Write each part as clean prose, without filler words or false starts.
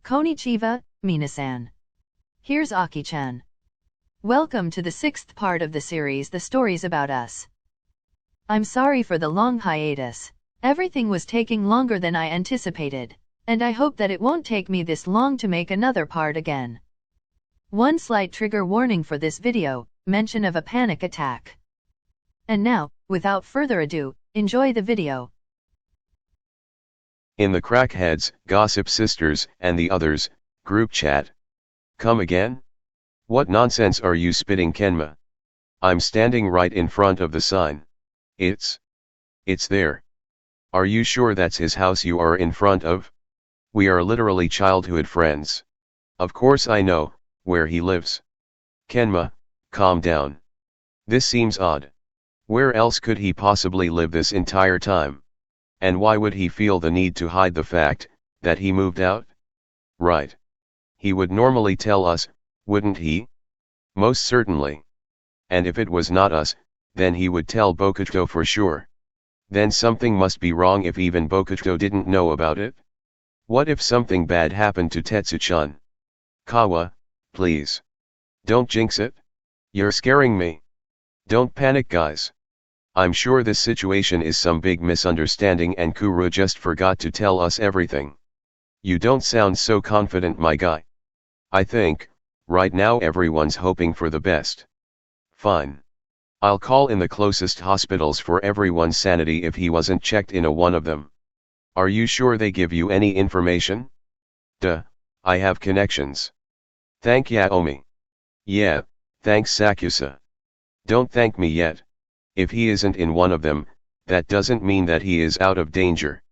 Konnichiwa, minasan. Here's Aki-chan. Welcome to the 6th part of the series The Stories About Us. I'm sorry for the long hiatus. Everything was taking longer than I anticipated, and I hope that it won't take me this long to make another part again. One slight trigger warning for this video, mention of a panic attack. And now, without further ado, enjoy the video. In the Crackheads, Gossip Sisters, and the others, group chat. Come again? What nonsense are you spitting, Kenma? I'm standing right in front of the sign. It's there. Are you sure that's his house you are in front of? We are literally childhood friends. Of course I know where he lives. Kenma, calm down. This seems odd. Where else could he possibly live this entire time? And why would he feel the need to hide the fact that he moved out? Right. He would normally tell us, wouldn't he? Most certainly. And if it was not us, then he would tell Bokuto for sure. Then something must be wrong if even Bokuto didn't know about it. What if something bad happened to Tetsu-chan? Kawa, please. Don't jinx it. You're scaring me. Don't panic, guys. I'm sure this situation is some big misunderstanding and Kuroo just forgot to tell us everything. You don't sound so confident, my guy. I think, right now everyone's hoping for the best. Fine. I'll call in the closest hospitals for everyone's sanity if he wasn't checked in one of them. Are you sure they give you any information? Duh, I have connections. Thank IwaOi. Yeah, thanks SakuAtsu. Don't thank me yet. If he isn't in one of them, that doesn't mean that he is out of danger.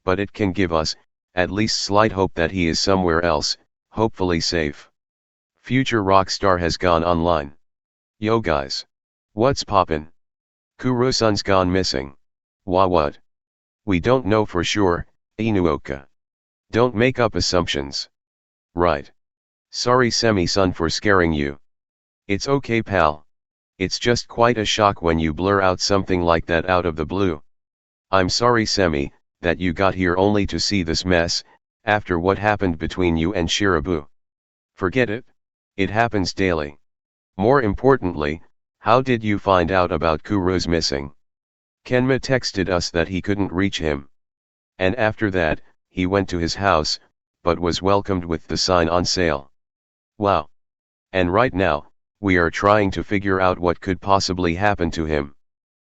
But it can give us, at least slight hope that he is somewhere else, hopefully safe. Future Rockstar has gone online. Yo guys. What's poppin'? Kuroo-san's gone missing. What? We don't know for sure, Inuoka. Don't make up assumptions. Right. Sorry Semi-san for scaring you. It's okay, pal. It's just quite a shock when you blur out something like that out of the blue. I'm sorry Semi, that you got here only to see this mess, after what happened between you and Shirabu. Forget it. It happens daily. More importantly, how did you find out about Kuroo's missing? Kenma texted us that he couldn't reach him. And after that, he went to his house, but was welcomed with the sign on sale. Wow. And right now, we are trying to figure out what could possibly happen to him.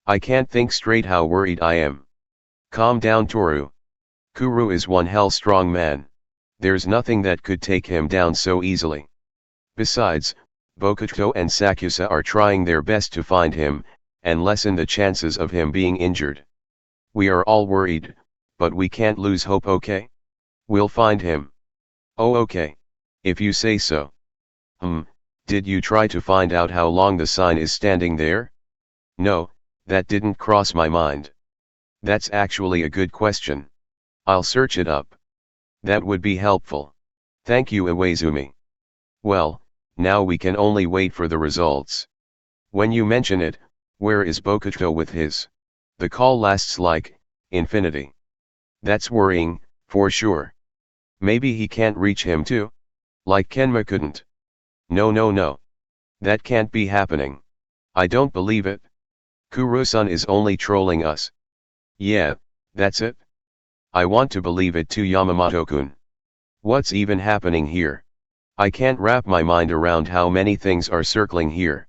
I can't think straight how worried I am. Calm down, Toru. Kuroo is one hell strong man. There's nothing that could take him down so easily. Besides, Bokuto and SakuAtsu are trying their best to find him, and lessen the chances of him being injured. We are all worried, but we can't lose hope, okay? We'll find him. Oh okay. If you say so. Did you try to find out how long the sign is standing there? No, that didn't cross my mind. That's actually a good question. I'll search it up. That would be helpful. Thank you, Iwaizumi. Well, now we can only wait for the results. When you mention it, where is Bokuto with his? The call lasts like infinity. That's worrying, for sure. Maybe he can't reach him too? Like Kenma couldn't. No. That can't be happening. I don't believe it. Kuroo-san is only trolling us. Yeah, that's it. I want to believe it too, Yamamoto-kun. What's even happening here? I can't wrap my mind around how many things are circling here.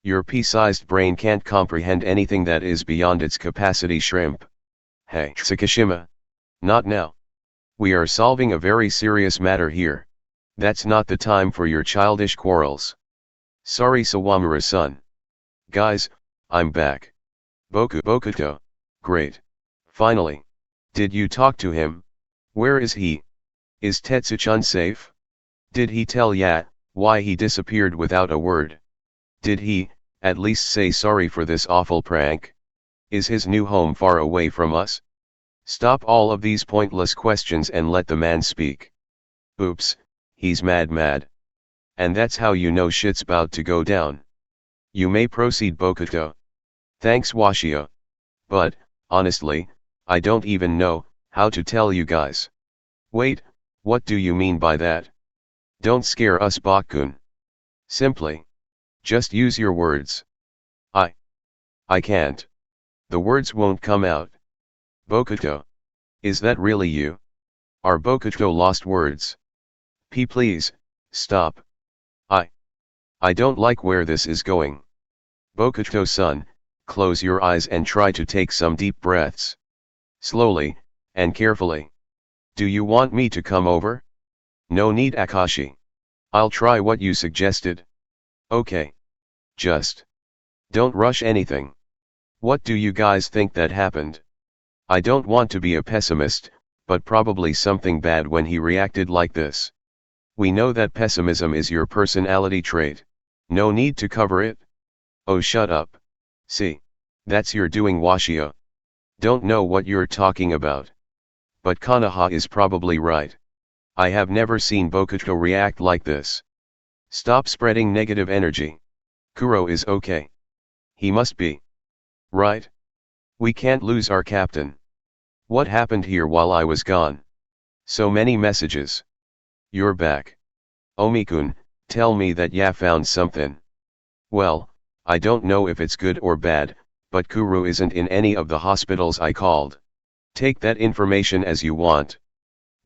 Your pea-sized brain can't comprehend anything that is beyond its capacity, shrimp. Hey, Tsukishima. Not now. We are solving a very serious matter here. That's not the time for your childish quarrels. Sorry Sawamura-san. Guys, I'm back. Bokuto. Great. Finally. Did you talk to him? Where is he? Is Tetsu-chan safe? Did he tell why he disappeared without a word? Did he, at least say sorry for this awful prank? Is his new home far away from us? Stop all of these pointless questions and let the man speak. Oops. He's mad. And that's how you know shit's about to go down. You may proceed, Bokuto. Thanks, Washio. But, honestly, I don't even know how to tell you guys. Wait, What do you mean by that? Don't scare us, Bakun. Simply. Just use your words. I. I can't. The words won't come out. Bokuto. Is that really you? Are Bokuto lost words? Please, stop. I don't like where this is going. Bokuto-san, close your eyes and try to take some deep breaths. Slowly, and carefully. Do you want me to come over? No need, Akashi. I'll try what you suggested. Okay. Just. Don't rush anything. What do you guys think that happened? I don't want to be a pessimist, but probably something bad when he reacted like this. We know that pessimism is your personality trait. No need to cover it. Oh, shut up. See. That's your doing, Washio. Don't know what you're talking about. But Konoha is probably right. I have never seen Bokuto react like this. Stop spreading negative energy. Kuroo is okay. He must be. Right? We can't lose our captain. What happened here while I was gone? So many messages. You're back. Omikun, tell me that ya found something. Well, I don't know if it's good or bad, but Kuroo isn't in any of the hospitals I called. Take that information as you want.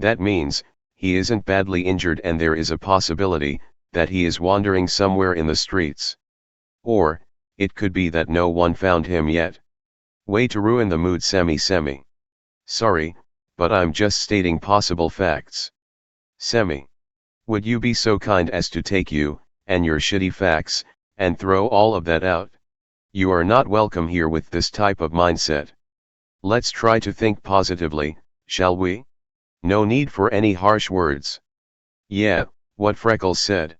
That means, he isn't badly injured and there is a possibility that he is wandering somewhere in the streets. Or, it could be that no one found him yet. Way to ruin the mood, Semi. Sorry, but I'm just stating possible facts. Semi. Would you be so kind as to take you, and your shitty facts, and throw all of that out? You are not welcome here with this type of mindset. Let's try to think positively, shall we? No need for any harsh words. Yeah, what Freckles said.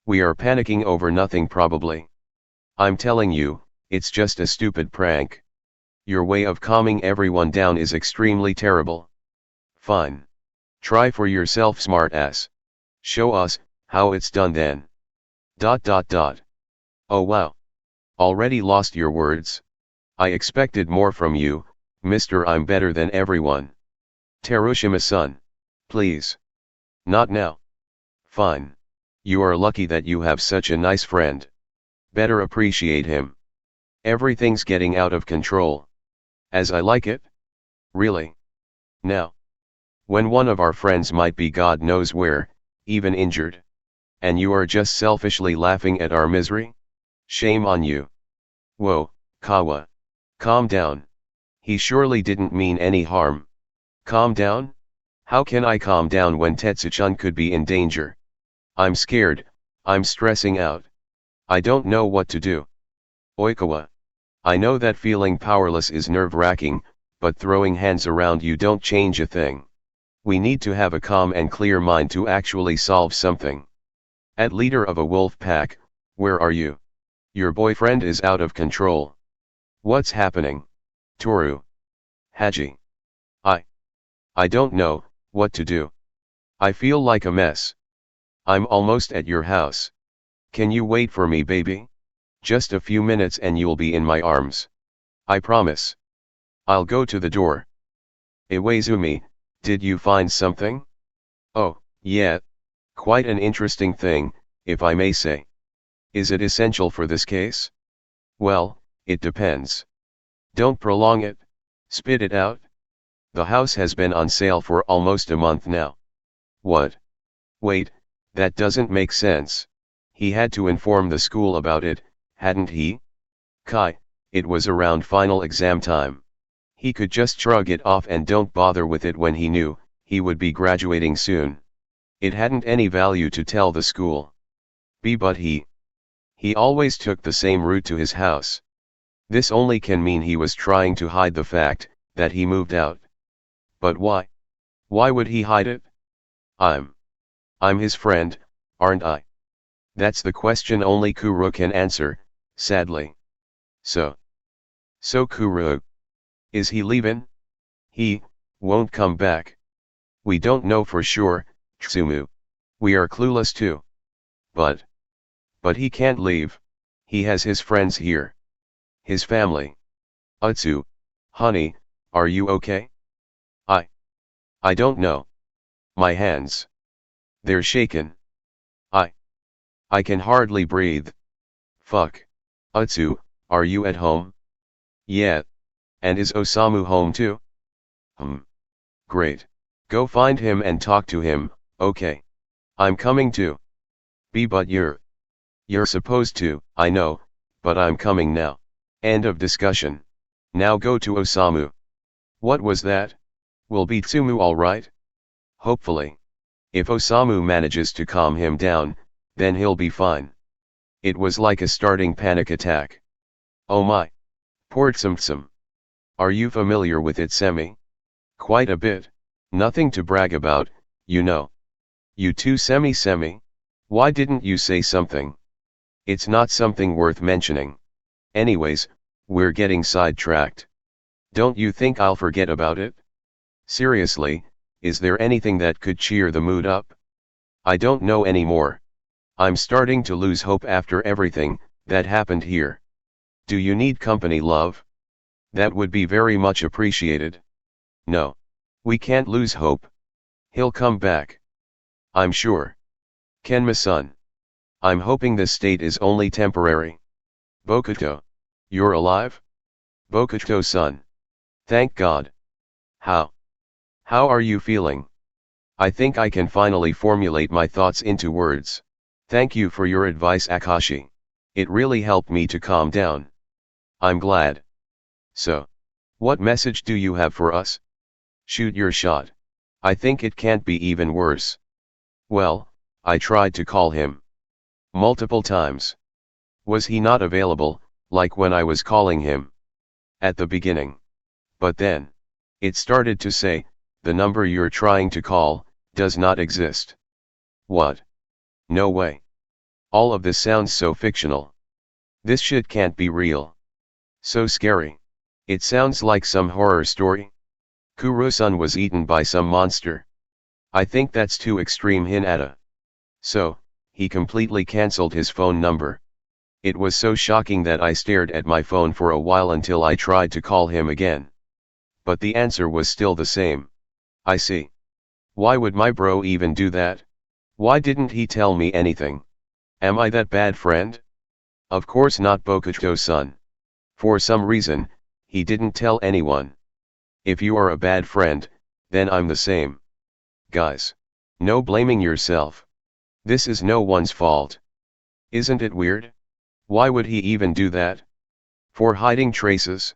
We are panicking over nothing probably. I'm telling you, it's just a stupid prank. Your way of calming everyone down is extremely terrible. Fine. Try for yourself, smartass. Show us how it's done then. ... Oh wow. Already lost your words? I expected more from you, Mr. I'm better than everyone. Terushima-san. Please. Not now. Fine. You are lucky that you have such a nice friend. Better appreciate him. Everything's getting out of control. As I like it? Really? Now. When one of our friends might be God knows where, even injured. And you are just selfishly laughing at our misery? Shame on you. Whoa, Kawa. Calm down. He surely didn't mean any harm. Calm down? How can I calm down when Tetsu-chan could be in danger? I'm scared, I'm stressing out. I don't know what to do. Oikawa. I know that feeling powerless is nerve-wracking, but throwing hands around you don't change a thing. We need to have a calm and clear mind to actually solve something. At leader of a wolf pack, where are you? Your boyfriend is out of control. What's happening? Toru. Haji. I don't know what to do. I feel like a mess. I'm almost at your house. Can you wait for me, baby? Just a few minutes and you'll be in my arms. I promise. I'll go to the door. Iwaizumi, did you find something? Oh, yeah. Quite an interesting thing, if I may say. Is it essential for this case? Well, it depends. Don't prolong it. Spit it out. The house has been on sale for almost a month now. What? Wait, that doesn't make sense. He had to inform the school about it, hadn't he? Kai, it was around final exam time. He could just shrug it off and don't bother with it when he knew he would be graduating soon. It hadn't any value to tell the school. But he always took the same route to his house. This only can mean he was trying to hide the fact that he moved out. But why? Why would he hide it? I'm his friend, aren't I? That's the question only Kuroo can answer, sadly. So Kuroo, is he leaving? He won't come back. We don't know for sure, Tsumu. We are clueless too. But he can't leave. He has his friends here. His family. Atsu, honey, are you okay? I don't know. My hands. They're shaken. I. I can hardly breathe. Fuck. Atsu, are you at home? Yeah. And is Osamu home too? Great. Go find him and talk to him, okay. I'm coming too. But you're supposed to, I know, but I'm coming now. End of discussion. Now go to Osamu. What was that? Will be Tsumu alright? Hopefully. If Osamu manages to calm him down, then he'll be fine. It was like a starting panic attack. Oh my. Poor Tsum. Are you familiar with it, Semi? Quite a bit. Nothing to brag about, you know. You too, Semi. Why didn't you say something? It's not something worth mentioning. Anyways, we're getting sidetracked. Don't you think I'll forget about it? Seriously, is there anything that could cheer the mood up? I don't know anymore. I'm starting to lose hope after everything that happened here. Do you need company, love? That would be very much appreciated. No. We can't lose hope. He'll come back. I'm sure. Kenma-san. I'm hoping this state is only temporary. Bokuto. You're alive? Bokuto-san. Thank God. How are you feeling? I think I can finally formulate my thoughts into words. Thank you for your advice, Akashi. It really helped me to calm down. I'm glad. So, what message do you have for us? Shoot your shot. I think it can't be even worse. Well, I tried to call him. Multiple times. Was he not available, like when I was calling him? At the beginning. But then. It started to say, the number you're trying to call, does not exist. What? No way. All of this sounds so fictional. This shit can't be real. So scary. It sounds like some horror story. Kuroo-san was eaten by some monster. I think that's too extreme, Hinata. So, he completely cancelled his phone number. It was so shocking that I stared at my phone for a while until I tried to call him again. But the answer was still the same. I see. Why would my bro even do that? Why didn't he tell me anything? Am I that bad friend? Of course not, Bokuto-san. For some reason, he didn't tell anyone. If you are a bad friend, then I'm the same. Guys. No blaming yourself. This is no one's fault. Isn't it weird? Why would he even do that? For hiding traces?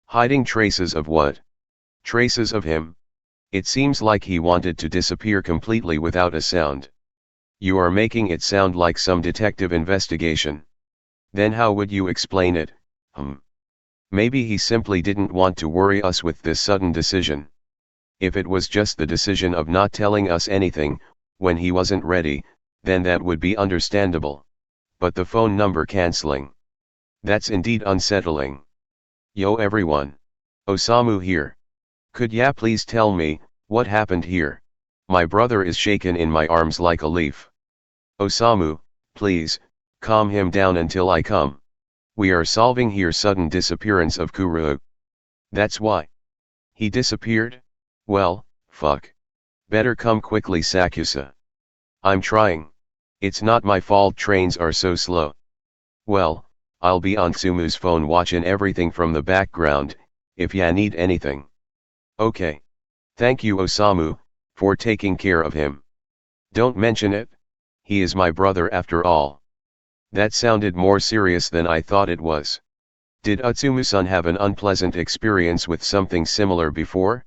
Hiding traces of what? Traces of him? It seems like he wanted to disappear completely without a sound. You are making it sound like some detective investigation. Then how would you explain it? Maybe he simply didn't want to worry us with this sudden decision. If it was just the decision of not telling us anything, when he wasn't ready, then that would be understandable. But the phone number cancelling. That's indeed unsettling. Yo everyone. Osamu here. Could ya please tell me, what happened here? My brother is shaken in my arms like a leaf. Osamu, please, calm him down until I come. We are solving here sudden disappearance of Kuroo. That's why. He disappeared? Well, fuck. Better come quickly, Sakusa. I'm trying. It's not my fault trains are so slow. Well, I'll be on Tsumu's phone watching everything from the background, if ya need anything. Okay. Thank you, Osamu, for taking care of him. Don't mention it. He is my brother after all. That sounded more serious than I thought it was. Did Utsumu-san have an unpleasant experience with something similar before?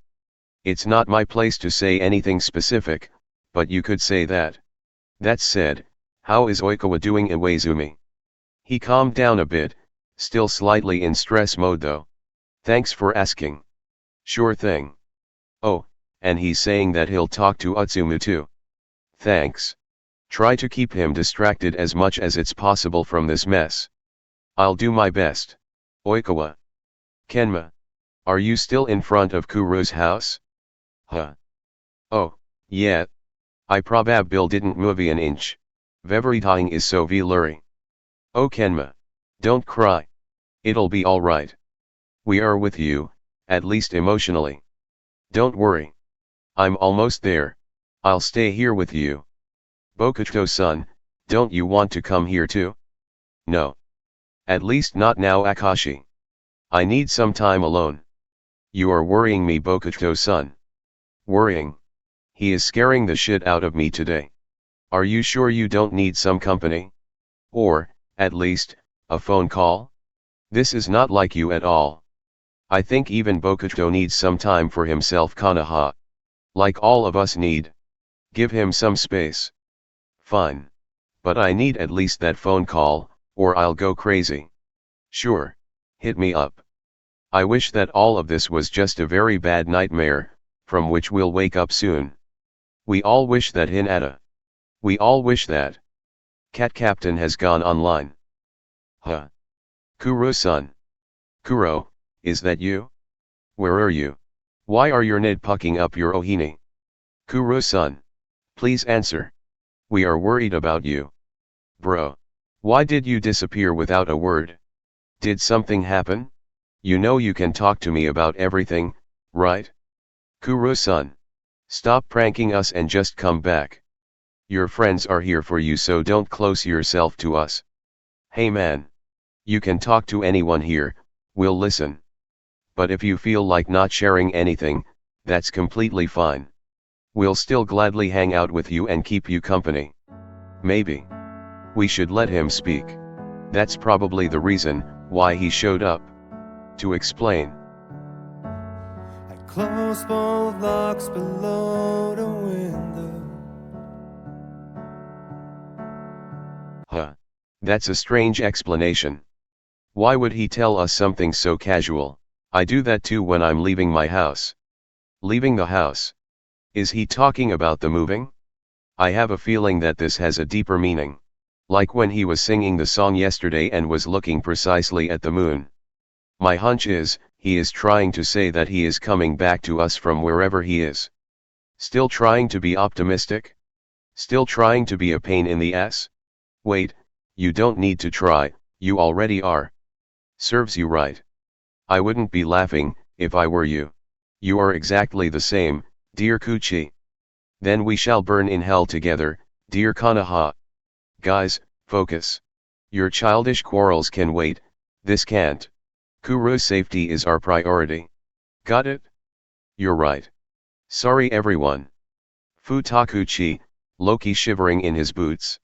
It's not my place to say anything specific, but you could say that. That said, how is Oikawa doing, Iwaizumi? He calmed down a bit, still slightly in stress mode though. Thanks for asking. Sure thing. Oh, and he's saying that he'll talk to Utsumu too. Thanks. Try to keep him distracted as much as it's possible from this mess. I'll do my best. Oikawa. Kenma. Are you still in front of Kuroo's house? Huh. Oh, yeah. I probabil didn't move an inch. Everything is so blurry. Oh Kenma. Don't cry. It'll be alright. We are with you, at least emotionally. Don't worry. I'm almost there. I'll stay here with you. Bokuto-san, don't you want to come here too? No. At least not now, Akashi. I need some time alone. You are worrying me, Bokuto-san. Worrying? He is scaring the shit out of me today. Are you sure you don't need some company? Or, at least, a phone call? This is not like you at all. I think even Bokuto needs some time for himself, Konoha. Like all of us need. Give him some space. Fine. But I need at least that phone call, or I'll go crazy. Sure. Hit me up. I wish that all of this was just a very bad nightmare, from which we'll wake up soon. We all wish that, Hinata. We all wish that. Cat Captain has gone online. Huh. Kuroo-san. Kuroo, is that you? Where are you? Why are your nid pucking up your ohini? Kuroo-san. Please answer. We are worried about you. Bro. Why did you disappear without a word? Did something happen? You know you can talk to me about everything, right? Kuroo-san. Stop pranking us and just come back. Your friends are here for you, so don't close yourself to us. Hey man. You can talk to anyone here, we'll listen. But if you feel like not sharing anything, that's completely fine. We'll still gladly hang out with you and keep you company. Maybe. We should let him speak. That's probably the reason why he showed up. To explain. I close both locks below the window. Huh. That's a strange explanation. Why would he tell us something so casual? I do that too when I'm leaving my house. Leaving the house. Is he talking about the moving? I have a feeling that this has a deeper meaning. Like when he was singing the song yesterday and was looking precisely at the moon. My hunch is, he is trying to say that he is coming back to us from wherever he is. Still trying to be optimistic? Still trying to be a pain in the ass? Wait, you don't need to try, you already are. Serves you right. I wouldn't be laughing, if I were you. You are exactly the same, dear Kuchi. Then we shall burn in hell together, dear Konoha. Guys, focus. Your childish quarrels can wait, this can't. Kuroo's safety is our priority. Got it? You're right. Sorry everyone. Futakuchi, Loki shivering in his boots.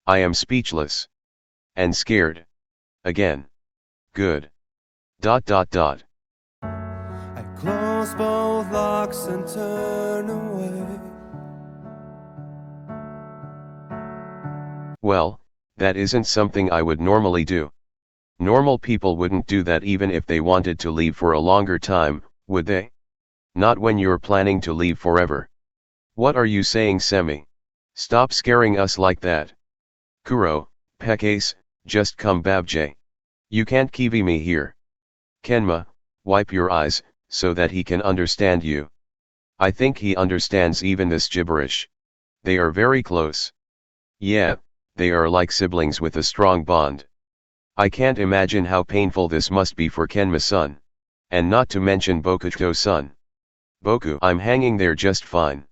I am speechless. And scared. Again. Good. ... I close both locks and turn away. Well, that isn't something I would normally do. Normal people wouldn't do that even if they wanted to leave for a longer time, would they? Not when you're planning to leave forever. What are you saying, Semi? Stop scaring us like that. Kuroo, Pekase, just come Babjay. You can't kiwi me here. Kenma, wipe your eyes, so that he can understand you. I think he understands even this gibberish. They are very close. Yeah, they are like siblings with a strong bond. I can't imagine how painful this must be for Kenma-san. And not to mention Bokuto-san. Boku, I'm hanging there just fine.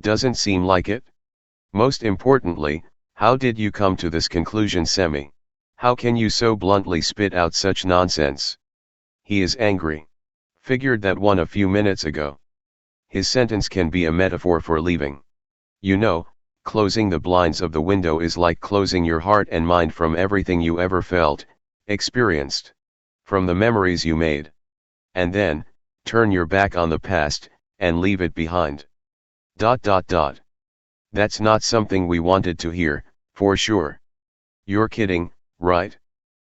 Doesn't seem like it? Most importantly, how did you come to this conclusion, Semi? How can you so bluntly spit out such nonsense? He is angry. Figured that one a few minutes ago. His sentence can be a metaphor for leaving. You know, closing the blinds of the window is like closing your heart and mind from everything you ever felt, experienced. From the memories you made. And then, turn your back on the past, and leave it behind. ... That's not something we wanted to hear, for sure. You're kidding, right?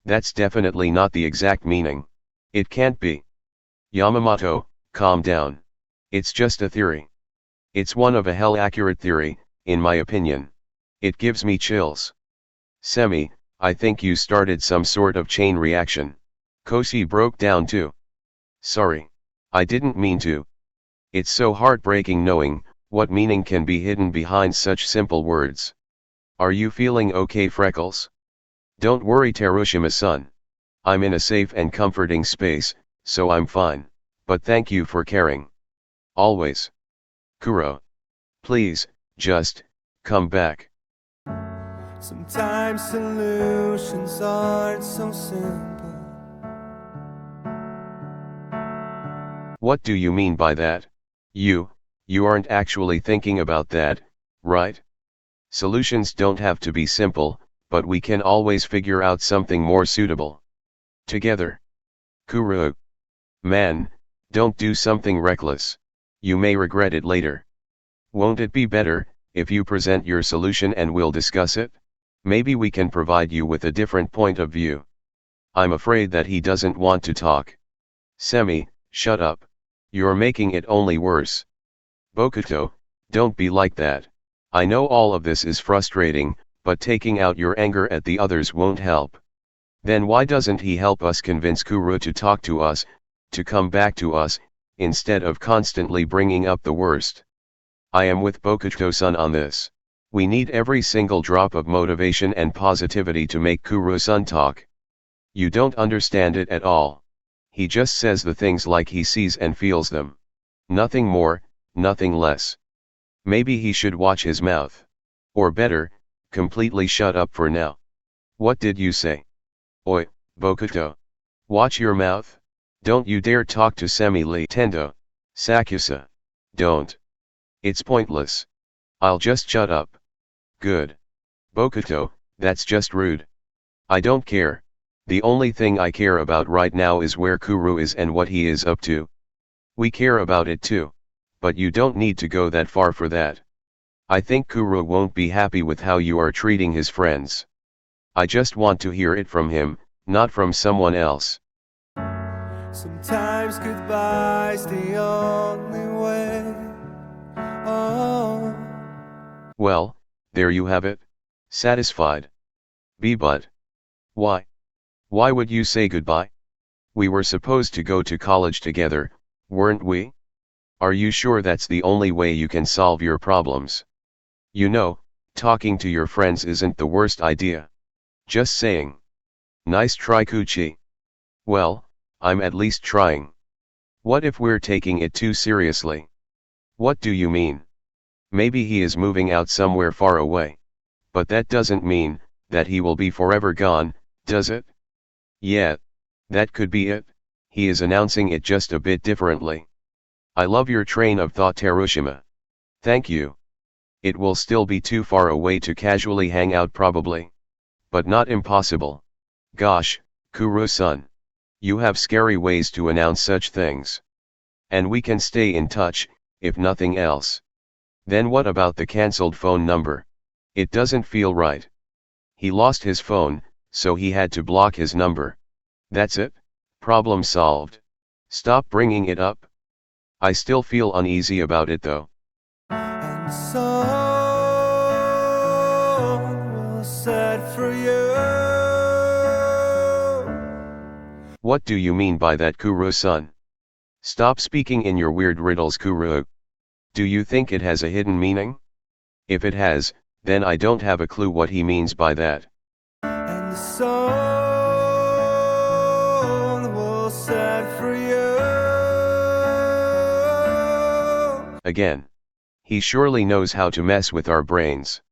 That's definitely not the exact meaning. It can't be. Yamamoto, calm down. It's just a theory. It's one of a hell-accurate theory, in my opinion. It gives me chills. Semi, I think you started some sort of chain reaction. Koshi broke down too. Sorry. I didn't mean to. It's so heartbreaking knowing what meaning can be hidden behind such simple words. Are you feeling okay, Freckles? Don't worry, Terushima-san. I'm in a safe and comforting space, so I'm fine, but thank you for caring. Always. Kuroo. Please, just, come back. Sometimes solutions aren't so simple. What do you mean by that? You aren't actually thinking about that, right? Solutions don't have to be simple, but we can always figure out something more suitable. Together. Kuroo. Man, don't do something reckless. You may regret it later. Won't it be better if you present your solution and we'll discuss it? Maybe we can provide you with a different point of view. I'm afraid that he doesn't want to talk. Semi, shut up. You're making it only worse. Bokuto, don't be like that. I know all of this is frustrating, but taking out your anger at the others won't help. Then why doesn't he help us convince Kuroo to talk to us, to come back to us, instead of constantly bringing up the worst? I am with Bokuto-san on this. We need every single drop of motivation and positivity to make Kuroo-san talk. You don't understand it at all. He just says the things like he sees and feels them. Nothing more, nothing less. Maybe he should watch his mouth. Or better, completely shut up for now. What did you say? Oi, Bokuto. Watch your mouth. Don't you dare talk to Semi-Lee Tendo. SakuAtsu. Don't. It's pointless. I'll just shut up. Good. Bokuto, that's just rude. I don't care. The only thing I care about right now is where Kuroo is and what he is up to. We care about it too. But you don't need to go that far for that. I think Kuroo won't be happy with how you are treating his friends. I just want to hear it from him, not from someone else. Sometimes goodbye's the only way. Oh. Well, there you have it. Satisfied? But why? Why would you say goodbye? We were supposed to go to college together, weren't we? Are you sure that's the only way you can solve your problems? You know, talking to your friends isn't the worst idea. Just saying. Nice try, Kuchi. Well, I'm at least trying. What if we're taking it too seriously? What do you mean? Maybe he is moving out somewhere far away. But that doesn't mean that he will be forever gone, does it? Yeah, that could be it. He is announcing it just a bit differently. I love your train of thought, Terushima. Thank you. It will still be too far away to casually hang out probably. But not impossible. Gosh, Kuroo-san. You have scary ways to announce such things. And we can stay in touch, if nothing else. Then what about the cancelled phone number? It doesn't feel right. He lost his phone, so he had to block his number. That's it? Problem solved. Stop bringing it up. I still feel uneasy about it though. And someone will set for you. What do you mean by that, Kuroo-san? Stop speaking in your weird riddles, Kuroo. Do you think it has a hidden meaning? If it has, then I don't have a clue what he means by that. And the sun will set for you. Again. He surely knows how to mess with our brains.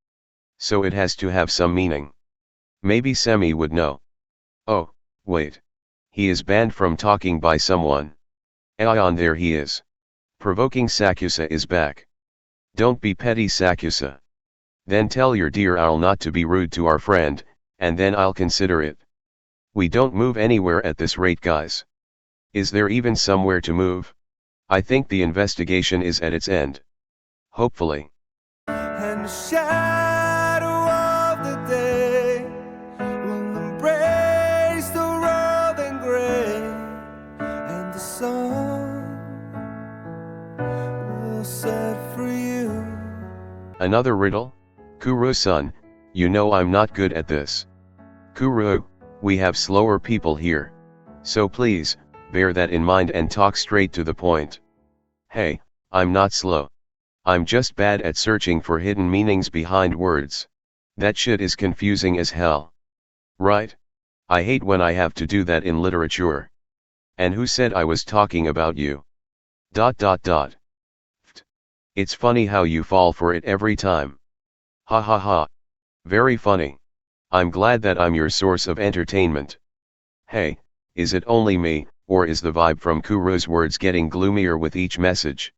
So it has to have some meaning. Maybe Semi would know. Oh, wait. He is banned from talking by someone. Aion, there he is. Provoking SakuAtsu is back. Don't be petty, SakuAtsu. Then tell your dear owl not to be rude to our friend, and then I'll consider it. We don't move anywhere at this rate, guys. Is there even somewhere to move? I think the investigation is at its end. Hopefully. And the shadow of the day will embrace the world in gray, and the sun will set for you. Another riddle? Kuroo-san, you know I'm not good at this. Kuroo, we have slower people here. So please, bear that in mind and talk straight to the point. Hey, I'm not slow. I'm just bad at searching for hidden meanings behind words. That shit is confusing as hell. Right? I hate when I have to do that in literature. And who said I was talking about you? Pfft. It's funny how you fall for it every time. Ha ha ha. Very funny. I'm glad that I'm your source of entertainment. Hey, is it only me, or is the vibe from Kuroo's words getting gloomier with each message?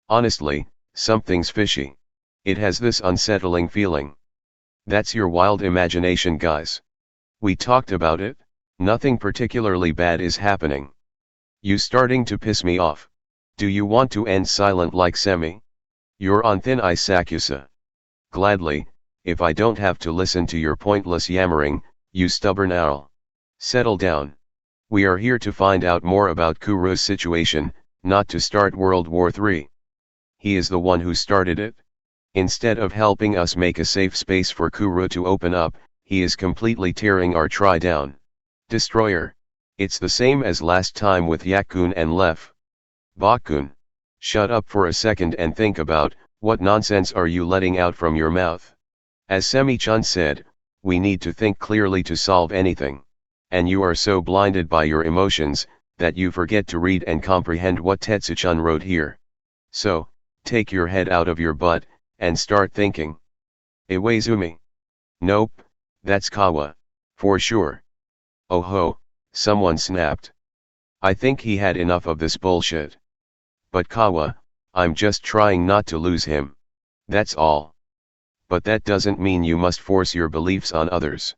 Honestly, something's fishy. It has this unsettling feeling. That's your wild imagination, guys. We talked about it. Nothing particularly bad is happening. You starting to piss me off. Do you want to end silent like Semi? You're on thin ice, SakuAtsu. Gladly, if I don't have to listen to your pointless yammering, you stubborn owl. Settle down. We are here to find out more about Kuroo's situation, not to start World War III. He is the one who started it. Instead of helping us make a safe space for Kuroo to open up, he is completely tearing our try down. Destroyer. It's the same as last time with Yakun and Lef. Bakun. Shut up for a second and think about, what nonsense are you letting out from your mouth? As Semi-chan said, we need to think clearly to solve anything. And you are so blinded by your emotions, that you forget to read and comprehend what Tetsu-chan wrote here. So, take your head out of your butt, and start thinking. Iwaizumi. Nope, that's Kawa. For sure. Oh ho, someone snapped. I think he had enough of this bullshit. But Kawa, I'm just trying not to lose him. That's all. But that doesn't mean you must force your beliefs on others.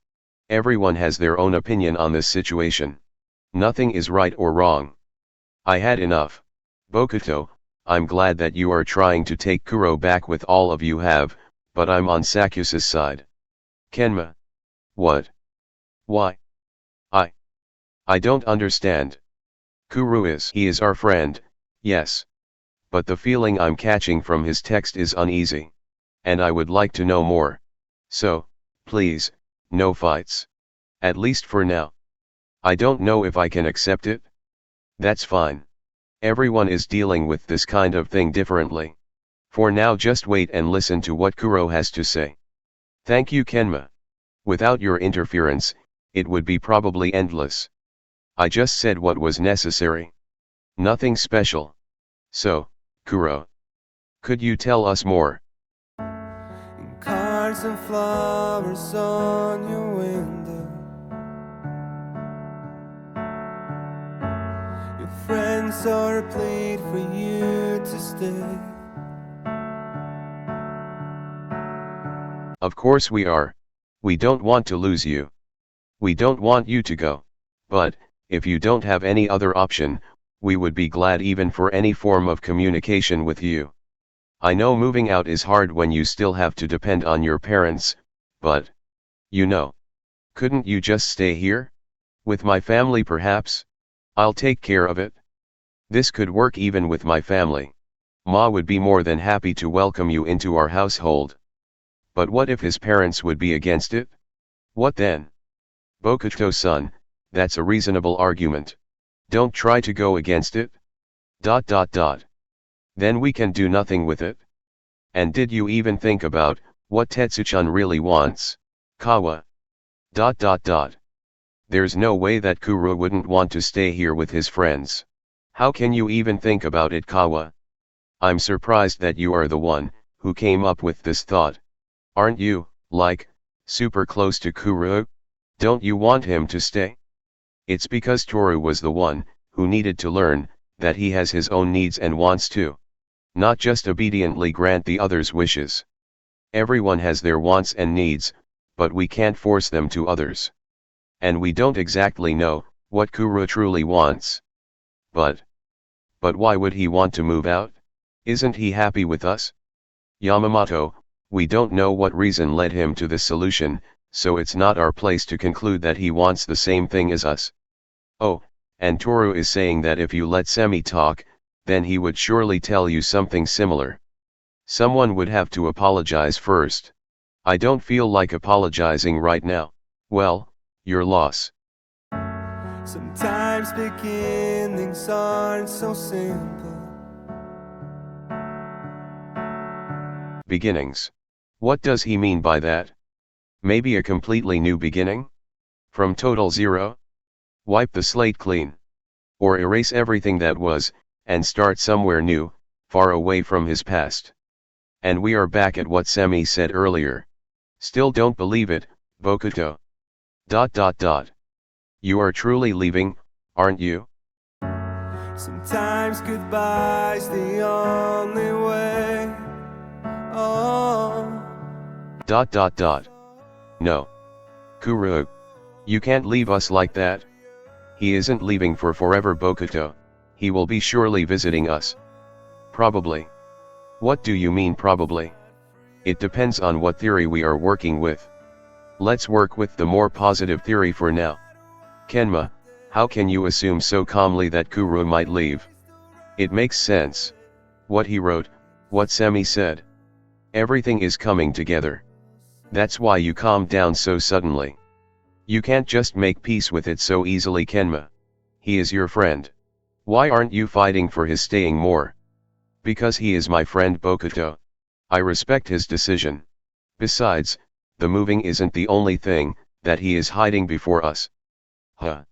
Everyone has their own opinion on this situation. Nothing is right or wrong. I had enough. Bokuto, I'm glad that you are trying to take Kuroo back with all of you have, but I'm on SakuAtsu's side. Kenma. What? Why? I don't understand. Kuroo he is our friend, yes. But the feeling I'm catching from his text is uneasy. And I would like to know more. So, please, no fights. At least for now. I don't know if I can accept it. That's fine. Everyone is dealing with this kind of thing differently. For now just wait and listen to what Kuroo has to say. Thank you, Kenma. Without your interference, it would be probably endless. I just said what was necessary. Nothing special. So, Kuroo. Could you tell us more? Cards and flowers on your window. Your friends are a plea for you to stay. Of course we are. We don't want to lose you. We don't want you to go. But, if you don't have any other option, we would be glad even for any form of communication with you. I know moving out is hard when you still have to depend on your parents, but, you know, couldn't you just stay here? With my family perhaps? I'll take care of it. This could work even with my family. Ma would be more than happy to welcome you into our household. But what if his parents would be against it? What then? Bokuto-san, that's a reasonable argument. Don't try to go against it. ... Then we can do nothing with it. And did you even think about what Tetsu-chan really wants? Kawa. ... There's no way that Kuroo wouldn't want to stay here with his friends. How can you even think about it, Kawa? I'm surprised that you are the one who came up with this thought. Aren't you, like, super close to Kuroo? Don't you want him to stay? It's because Toru was the one who needed to learn that he has his own needs and wants to. Not just obediently grant the others' wishes. Everyone has their wants and needs, but we can't force them to others. And we don't exactly know what Kuroo truly wants. But why would he want to move out? Isn't he happy with us? Yamamoto, we don't know what reason led him to this solution, so it's not our place to conclude that he wants the same thing as us. Oh, and Toru is saying that if you let Semi talk, then he would surely tell you something similar. Someone would have to apologize first. I don't feel like apologizing right now. Well, your loss. Sometimes beginnings aren't so simple. Beginnings. What does he mean by that? Maybe a completely new beginning? From total zero? Wipe the slate clean. Or erase everything that was, and start somewhere new, far away from his past. And we are back at what Semi said earlier. Still don't believe it, Bokuto. ... You are truly leaving, aren't you? Sometimes goodbye's the only way. Oh. ... No. Kuroo. You can't leave us like that. He isn't leaving for forever, Bokuto. He will be surely visiting us. Probably. What do you mean probably? It depends on what theory we are working with. Let's work with the more positive theory for now. Kenma, how can you assume so calmly that Kuroo might leave? It makes sense. What he wrote, what Semi said. Everything is coming together. That's why you calmed down so suddenly. You can't just make peace with it so easily, Kenma. He is your friend. Why aren't you fighting for his staying more? Because he is my friend, Bokuto. I respect his decision. Besides, the moving isn't the only thing that he is hiding before us. Huh?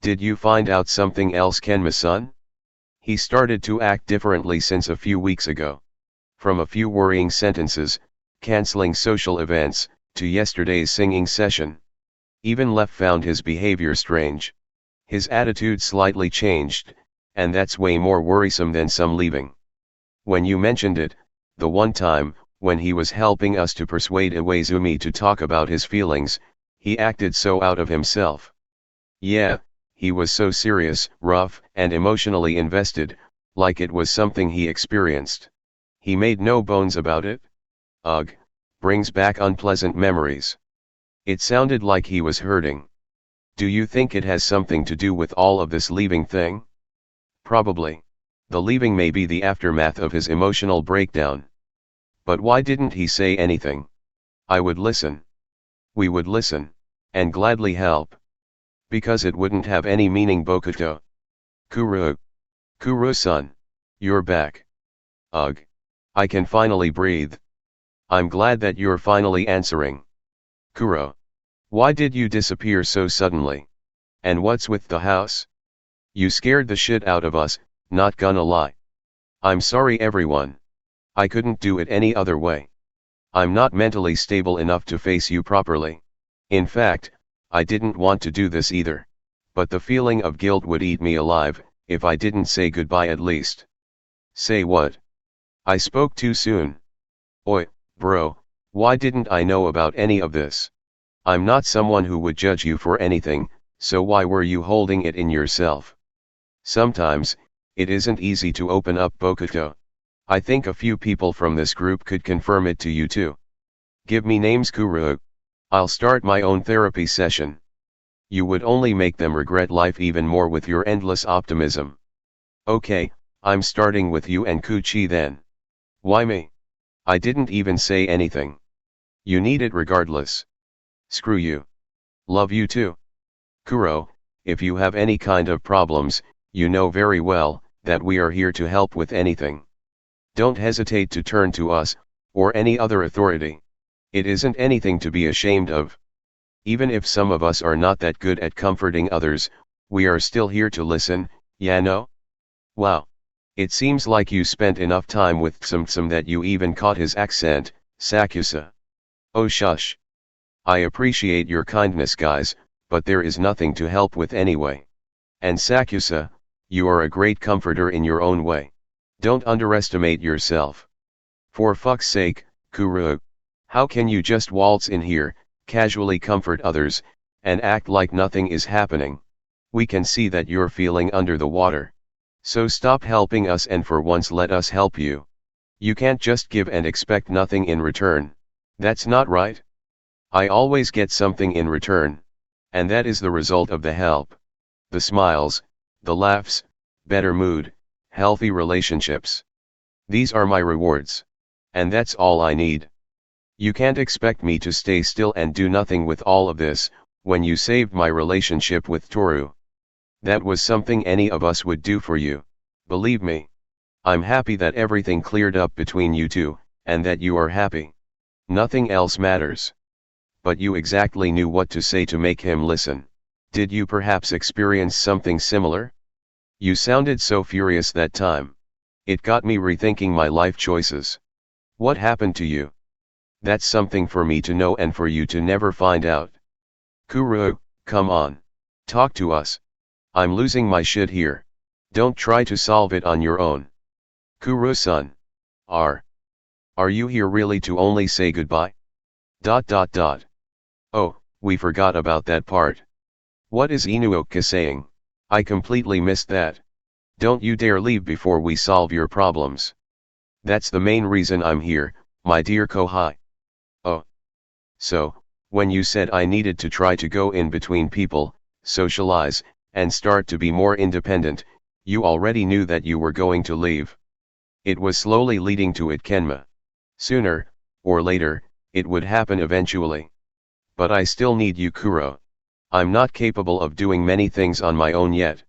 Did you find out something else, Kenma-san? He started to act differently since a few weeks ago. From a few worrying sentences, canceling social events, to yesterday's singing session. Even Left found his behavior strange. His attitude slightly changed, and that's way more worrisome than some leaving. When you mentioned it, the one time, when he was helping us to persuade Iwaizumi to talk about his feelings, he acted so out of himself. Yeah, he was so serious, rough, and emotionally invested, like it was something he experienced. He made no bones about it. Ugh, brings back unpleasant memories. It sounded like he was hurting. Do you think it has something to do with all of this leaving thing? Probably. The leaving may be the aftermath of his emotional breakdown. But why didn't he say anything? I would listen. We would listen. And gladly help. Because it wouldn't have any meaning, Bokuto. Kuroo. Kuroo-san. You're back. Ugh. I can finally breathe. I'm glad that you're finally answering. Kuroo. Why did you disappear so suddenly? And what's with the house? You scared the shit out of us, not gonna lie. I'm sorry everyone. I couldn't do it any other way. I'm not mentally stable enough to face you properly. In fact, I didn't want to do this either. But the feeling of guilt would eat me alive, if I didn't say goodbye at least. Say what? I spoke too soon. Oi, bro, why didn't I know about any of this? I'm not someone who would judge you for anything, so why were you holding it in yourself? Sometimes, it isn't easy to open up, Bokuto. I think a few people from this group could confirm it to you too. Give me names, Kuroo. I'll start my own therapy session. You would only make them regret life even more with your endless optimism. Okay, I'm starting with you and Kuchi then. Why me? I didn't even say anything. You need it regardless. Screw you. Love you too. Kuroo, if you have any kind of problems, you know very well that we are here to help with anything. Don't hesitate to turn to us, or any other authority. It isn't anything to be ashamed of. Even if some of us are not that good at comforting others, we are still here to listen, ya know? Wow. It seems like you spent enough time with Tsum that you even caught his accent, SakuAtsu. Oh shush. I appreciate your kindness, guys, but there is nothing to help with anyway. And SakuAtsu, you are a great comforter in your own way. Don't underestimate yourself. For fuck's sake, Kuroo. How can you just waltz in here, casually comfort others, and act like nothing is happening? We can see that you're feeling under the water. So stop helping us and for once let us help you. You can't just give and expect nothing in return. That's not right. I always get something in return. And that is the result of the help. The smiles, the laughs, better mood, healthy relationships. These are my rewards. And that's all I need. You can't expect me to stay still and do nothing with all of this, when you saved my relationship with Toru. That was something any of us would do for you, believe me. I'm happy that everything cleared up between you two, and that you are happy. Nothing else matters. But you exactly knew what to say to make him listen. Did you perhaps experience something similar? You sounded so furious that time. It got me rethinking my life choices. What happened to you? That's something for me to know and for you to never find out. Kuroo, come on. Talk to us. I'm losing my shit here. Don't try to solve it on your own. Kuroo-san. Are you here really to only say goodbye? ... Oh, we forgot about that part. What is Inuoka saying? I completely missed that. Don't you dare leave before we solve your problems. That's the main reason I'm here, my dear Kohai. Oh. So, when you said I needed to try to go in between people, socialize, and start to be more independent, you already knew that you were going to leave. It was slowly leading to it, Kenma. Sooner, or later, it would happen eventually. But I still need you, Kuroo. I'm not capable of doing many things on my own yet.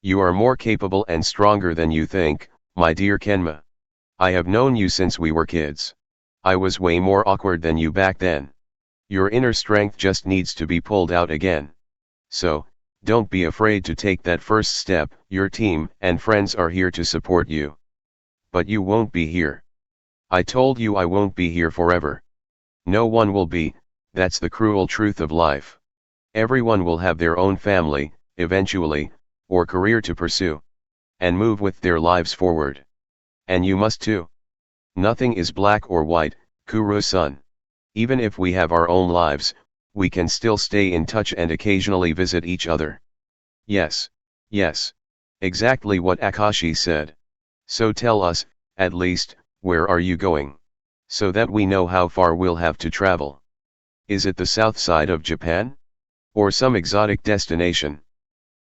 You are more capable and stronger than you think, my dear Kenma. I have known you since we were kids. I was way more awkward than you back then. Your inner strength just needs to be pulled out again. So, don't be afraid to take that first step. Your team and friends are here to support you. But you won't be here. I told you I won't be here forever. No one will be, that's the cruel truth of life. Everyone will have their own family, eventually, or career to pursue. And move with their lives forward. And you must too. Nothing is black or white, Kuroo-san. Even if we have our own lives, we can still stay in touch and occasionally visit each other. Yes. Exactly what Akashi said. So tell us, at least, where are you going? So that we know how far we'll have to travel. Is it the south side of Japan? Or some exotic destination?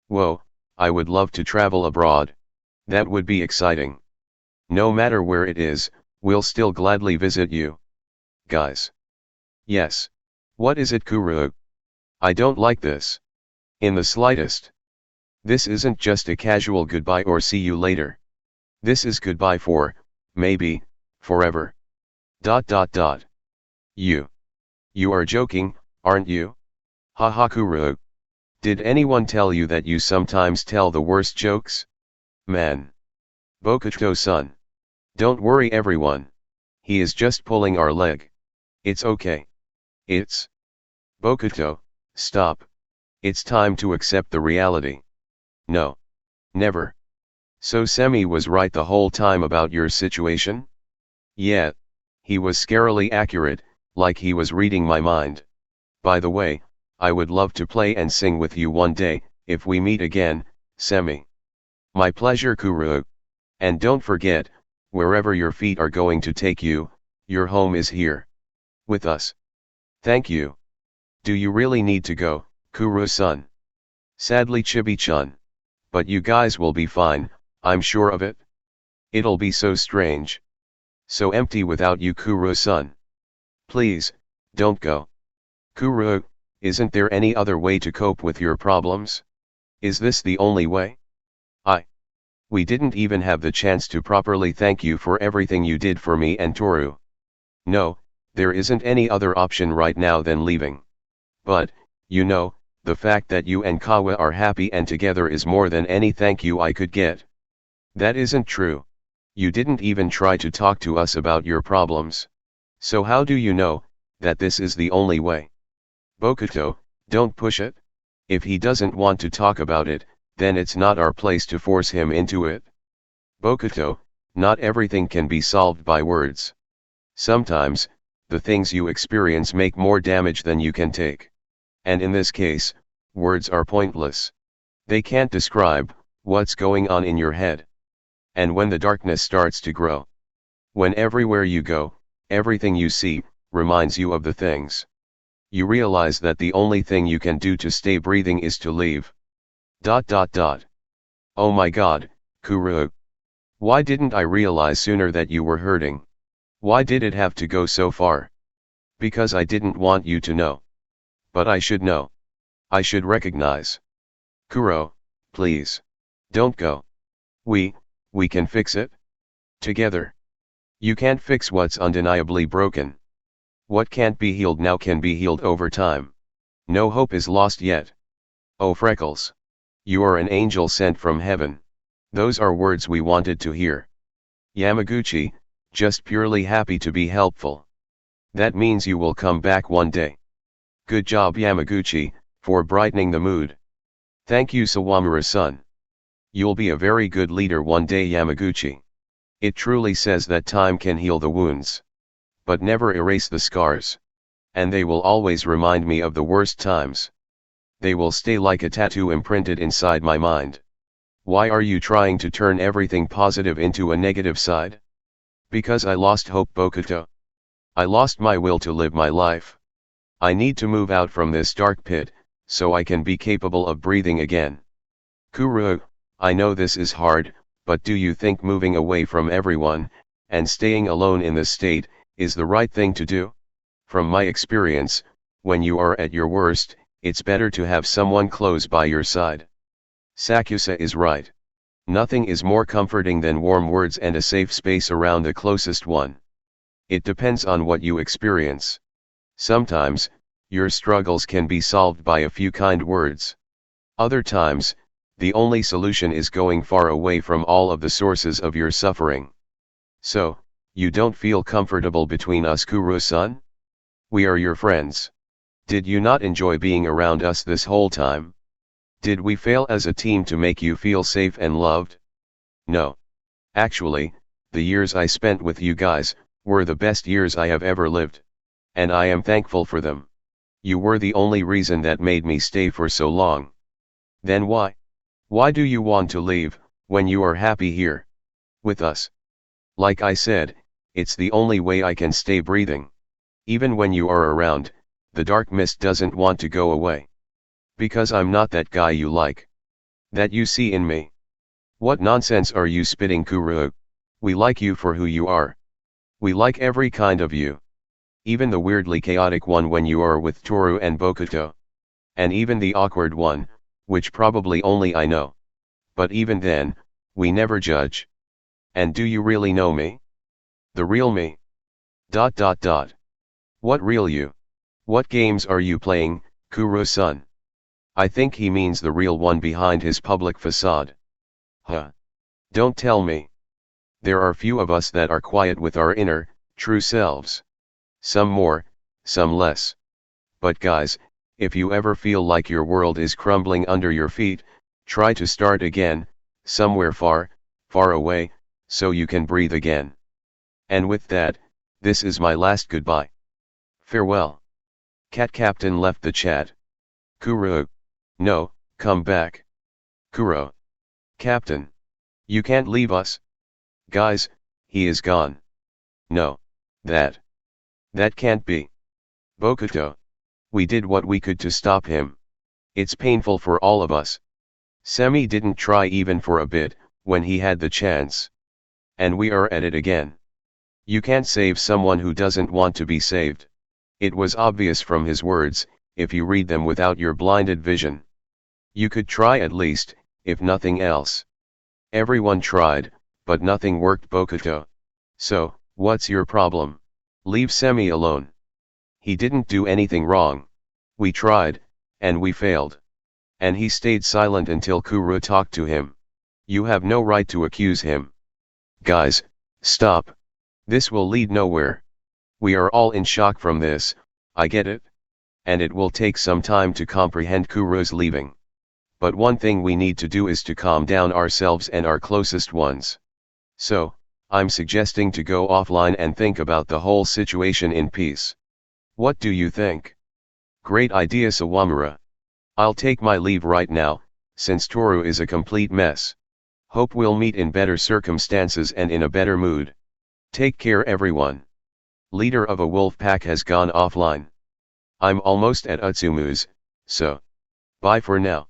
Whoa, I would love to travel abroad. That would be exciting. No matter where it is, we'll still gladly visit you. Guys. Yes. What is it, Kuroo? I don't like this. In the slightest. This isn't just a casual goodbye or see you later. This is goodbye for, maybe, forever. ... You are joking, aren't you? Haha, Kuroo. Did anyone tell you that you sometimes tell the worst jokes? Man. Bokuto-san. Don't worry everyone. He is just pulling our leg. It's okay. It's... Bokuto, stop. It's time to accept the reality. No. Never. So Semi was right the whole time about your situation? Yeah. He was scarily accurate, like he was reading my mind. By the way, I would love to play and sing with you one day, if we meet again, Semi. My pleasure, Kuroo. And don't forget, wherever your feet are going to take you, your home is here. With us. Thank you. Do you really need to go, Kuroo-san? Sadly, Chibi-chan. But you guys will be fine, I'm sure of it. It'll be so strange. So empty without you, Kuroo-san. Please, don't go. Kuroo, isn't there any other way to cope with your problems? Is this the only way? We didn't even have the chance to properly thank you for everything you did for me and Toru. No, there isn't any other option right now than leaving. But, you know, the fact that you and Kawa are happy and together is more than any thank you I could get. That isn't true. You didn't even try to talk to us about your problems. So how do you know that this is the only way? Bokuto, don't push it. If he doesn't want to talk about it, then it's not our place to force him into it. Bokuto, not everything can be solved by words. Sometimes, the things you experience make more damage than you can take. And in this case, words are pointless. They can't describe what's going on in your head. And when the darkness starts to grow, when everywhere you go, everything you see, reminds you of the things, you realize that the only thing you can do to stay breathing is to leave. ... Oh my god, Kuroo. Why didn't I realize sooner that you were hurting? Why did it have to go so far? Because I didn't want you to know. But I should know. I should recognize. Kuroo, please. Don't go. We can fix it. Together. You can't fix what's undeniably broken. What can't be healed now can be healed over time. No hope is lost yet. Oh Freckles. You are an angel sent from heaven. Those are words we wanted to hear. Yamaguchi, just purely happy to be helpful. That means you will come back one day. Good job Yamaguchi, for brightening the mood. Thank you Sawamura-san. You'll be a very good leader one day Yamaguchi. It truly says that time can heal the wounds, but never erase the scars. And they will always remind me of the worst times. They will stay like a tattoo imprinted inside my mind. Why are you trying to turn everything positive into a negative side? Because I lost hope Bokuto. I lost my will to live my life. I need to move out from this dark pit, so I can be capable of breathing again. Kuroo, I know this is hard, but do you think moving away from everyone, and staying alone in this state, is the right thing to do? From my experience, when you are at your worst, it's better to have someone close by your side. SakuAtsu is right. Nothing is more comforting than warm words and a safe space around the closest one. It depends on what you experience. Sometimes, your struggles can be solved by a few kind words. Other times, the only solution is going far away from all of the sources of your suffering. So, you don't feel comfortable between us Kuroo-san? We are your friends. Did you not enjoy being around us this whole time? Did we fail as a team to make you feel safe and loved? No. Actually, the years I spent with you guys, were the best years I have ever lived. And I am thankful for them. You were the only reason that made me stay for so long. Then why? Why do you want to leave, when you are happy here? With us? Like I said, it's the only way I can stay breathing. Even when you are around, the dark mist doesn't want to go away. Because I'm not that guy you like. That you see in me. What nonsense are you spitting Kuroo? We like you for who you are. We like every kind of you. Even the weirdly chaotic one when you are with Toru and Bokuto. And even the awkward one, which probably only I know. But even then, we never judge. And do you really know me? The real me? ... What real you? What games are you playing, Kuroo-san? I think he means the real one behind his public facade. Huh. Don't tell me. There are few of us that are quiet with our inner, true selves. Some more, some less. But guys, if you ever feel like your world is crumbling under your feet, try to start again, somewhere far, far away, so you can breathe again. And with that, this is my last goodbye. Farewell. Cat Captain left the chat. Kuroo. No, come back. Kuroo. Captain. You can't leave us. Guys, he is gone. No. That can't be. Bokuto. We did what we could to stop him. It's painful for all of us. Semi didn't try even for a bit, when he had the chance. And we are at it again. You can't save someone who doesn't want to be saved. It was obvious from his words, if you read them without your blinded vision. You could try at least, if nothing else. Everyone tried, but nothing worked Bokuto. So, what's your problem? Leave Semi alone. He didn't do anything wrong. We tried, and we failed. And he stayed silent until Kuroo talked to him. You have no right to accuse him. Guys, stop. This will lead nowhere. We are all in shock from this, I get it. And it will take some time to comprehend Kuroo's leaving. But one thing we need to do is to calm down ourselves and our closest ones. So, I'm suggesting to go offline and think about the whole situation in peace. What do you think? Great idea Sawamura. I'll take my leave right now, since Toru is a complete mess. Hope we'll meet in better circumstances and in a better mood. Take care everyone. Leader of a wolf pack has gone offline. I'm almost at Utsumu's, so bye for now.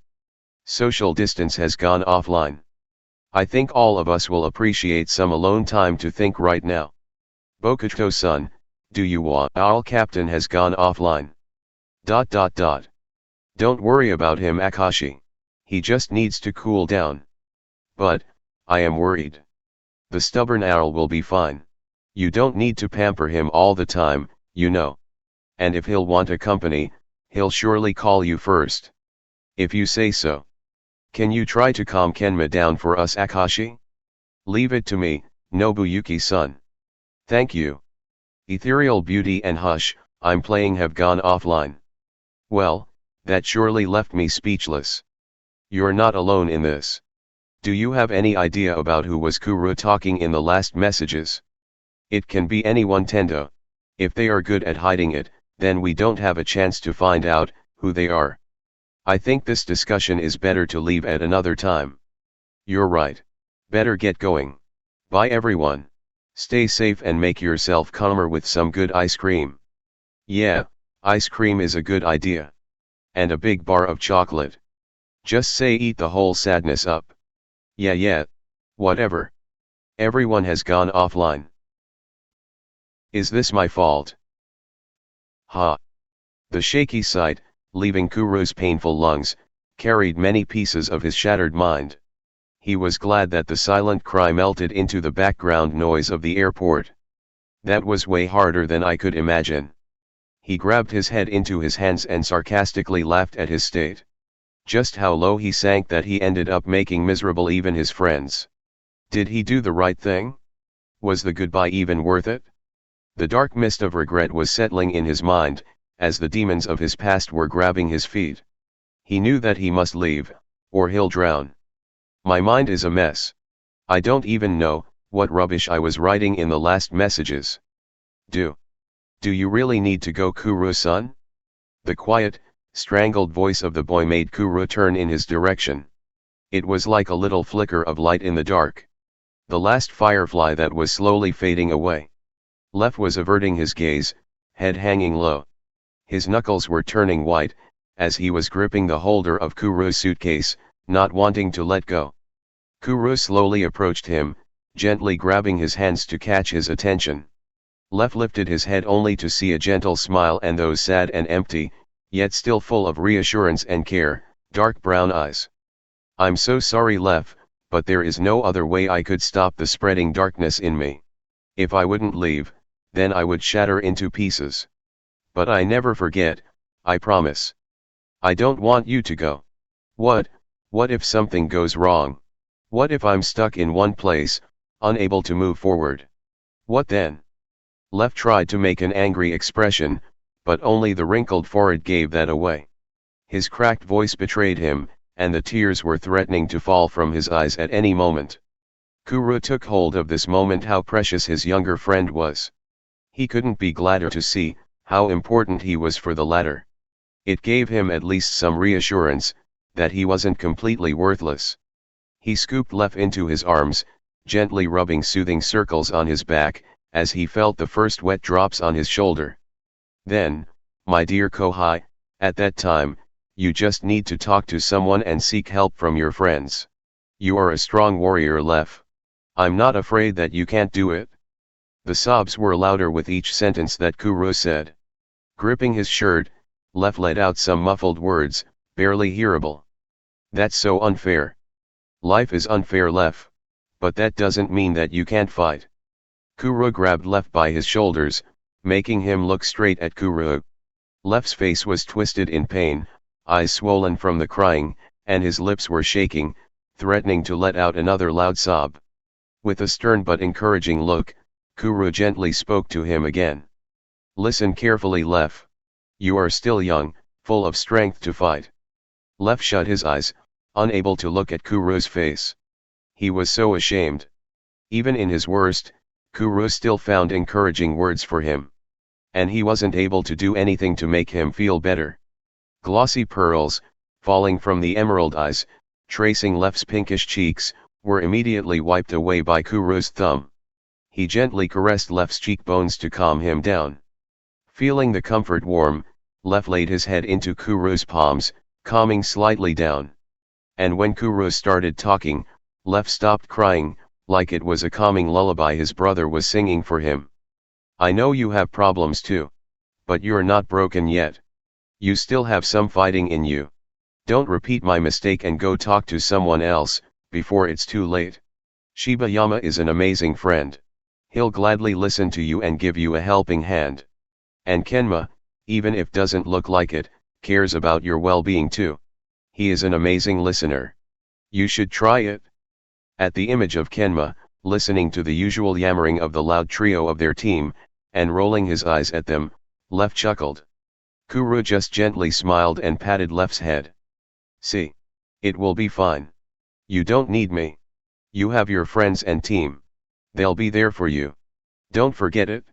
Social distance has gone offline. I think all of us will appreciate some alone time to think right now. Bokuto-san, do you want our captain has gone offline. ... Don't worry about him Akashi. He just needs to cool down. But, I am worried. The stubborn owl will be fine. You don't need to pamper him all the time, you know. And if he'll want a company, he'll surely call you first. If you say so. Can you try to calm Kenma down for us Akashi? Leave it to me, Nobuyuki-san. Thank you. Ethereal Beauty and Hush, I'm playing have gone offline. Well, that surely left me speechless. You're not alone in this. Do you have any idea about who was Kuroo talking in the last messages? It can be anyone, Tendo. If they are good at hiding it, then we don't have a chance to find out who they are. I think this discussion is better to leave at another time. You're right. Better get going. Bye everyone. Stay safe and make yourself calmer with some good ice cream. Yeah, ice cream is a good idea. And a big bar of chocolate. Just say eat the whole sadness up. Yeah, whatever. Everyone has gone offline. Is this my fault? Ha. The shaky sight, leaving Kuroo's painful lungs, carried many pieces of his shattered mind. He was glad that the silent cry melted into the background noise of the airport. That was way harder than I could imagine. He grabbed his head into his hands and sarcastically laughed at his state. Just how low he sank that he ended up making miserable even his friends. Did he do the right thing? Was the goodbye even worth it? The dark mist of regret was settling in his mind, as the demons of his past were grabbing his feet. He knew that he must leave, or he'll drown. My mind is a mess. I don't even know what rubbish I was writing in the last messages. Do you really need to go, Kuroo-san? The quiet, strangled voice of the boy made Kuroo turn in his direction. It was like a little flicker of light in the dark. The last firefly that was slowly fading away. Lev was averting his gaze, head hanging low. His knuckles were turning white, as he was gripping the holder of Kuroo's suitcase, not wanting to let go. Kuroo slowly approached him, gently grabbing his hands to catch his attention. Lev lifted his head only to see a gentle smile and those sad and empty, yet still full of reassurance and care, dark brown eyes. I'm so sorry, Lev, but there is no other way I could stop the spreading darkness in me. If I wouldn't leave, then I would shatter into pieces. But I never forget, I promise. I don't want you to go. What if something goes wrong? What if I'm stuck in one place, unable to move forward? What then? Lev tried to make an angry expression, but only the wrinkled forehead gave that away. His cracked voice betrayed him, and the tears were threatening to fall from his eyes at any moment. Kuroo took hold of this moment how precious his younger friend was. He couldn't be gladder to see how important he was for the latter. It gave him at least some reassurance that he wasn't completely worthless. He scooped Lev into his arms, gently rubbing soothing circles on his back, as he felt the first wet drops on his shoulder. Then, my dear Kohai, at that time, you just need to talk to someone and seek help from your friends. You are a strong warrior, Lev. I'm not afraid that you can't do it. The sobs were louder with each sentence that Kuroo said. Gripping his shirt, Lev let out some muffled words, barely hearable. That's so unfair. Life is unfair, Lev. But that doesn't mean that you can't fight. Kuroo grabbed Lev by his shoulders, making him look straight at Kuroo. Lev's face was twisted in pain, eyes swollen from the crying, and his lips were shaking, threatening to let out another loud sob. With a stern but encouraging look, Kuroo gently spoke to him again. Listen carefully, Lev. You are still young, full of strength to fight. Lev shut his eyes, unable to look at Kuroo's face. He was so ashamed. Even in his worst, Kuroo still found encouraging words for him. And he wasn't able to do anything to make him feel better. Glossy pearls, falling from the emerald eyes, tracing Lev's pinkish cheeks, were immediately wiped away by Kuroo's thumb. He gently caressed Lev's cheekbones to calm him down. Feeling the comfort warm, Lev laid his head into Kuroo's palms, calming slightly down. And when Kuroo started talking, Lev stopped crying, like it was a calming lullaby his brother was singing for him. I know you have problems too. But you're not broken yet. You still have some fighting in you. Don't repeat my mistake and go talk to someone else, before it's too late. Shibayama is an amazing friend. He'll gladly listen to you and give you a helping hand. And Kenma, even if doesn't look like it, cares about your well-being too. He is an amazing listener. You should try it. At the image of Kenma, listening to the usual yammering of the loud trio of their team, and rolling his eyes at them, Lef chuckled. Kuroo just gently smiled and patted Lef's head. See. It will be fine. You don't need me. You have your friends and team. They'll be there for you. Don't forget it.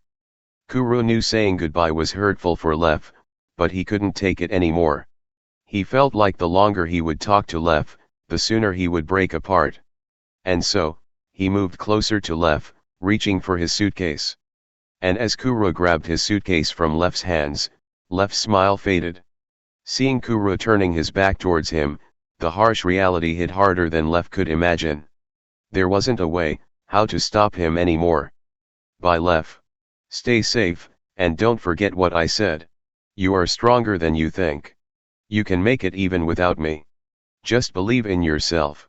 Kuroo knew saying goodbye was hurtful for Lef, but he couldn't take it anymore. He felt like the longer he would talk to Lef, the sooner he would break apart. And so, he moved closer to Lef, reaching for his suitcase. And as Kuroo grabbed his suitcase from Lef's hands, Lef's smile faded. Seeing Kuroo turning his back towards him, the harsh reality hit harder than Lef could imagine. There wasn't a way, how to stop him anymore. Bye Lef. Stay safe, and don't forget what I said. You are stronger than you think. You can make it even without me. Just believe in yourself.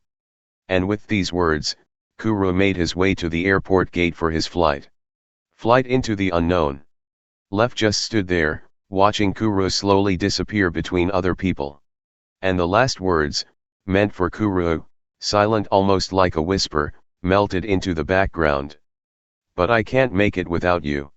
And with these words, Kuroo made his way to the airport gate for his flight. Flight into the unknown. Lef just stood there, watching Kuroo slowly disappear between other people. And the last words, meant for Kuroo, silent almost like a whisper, melted into the background. But I can't make it without you.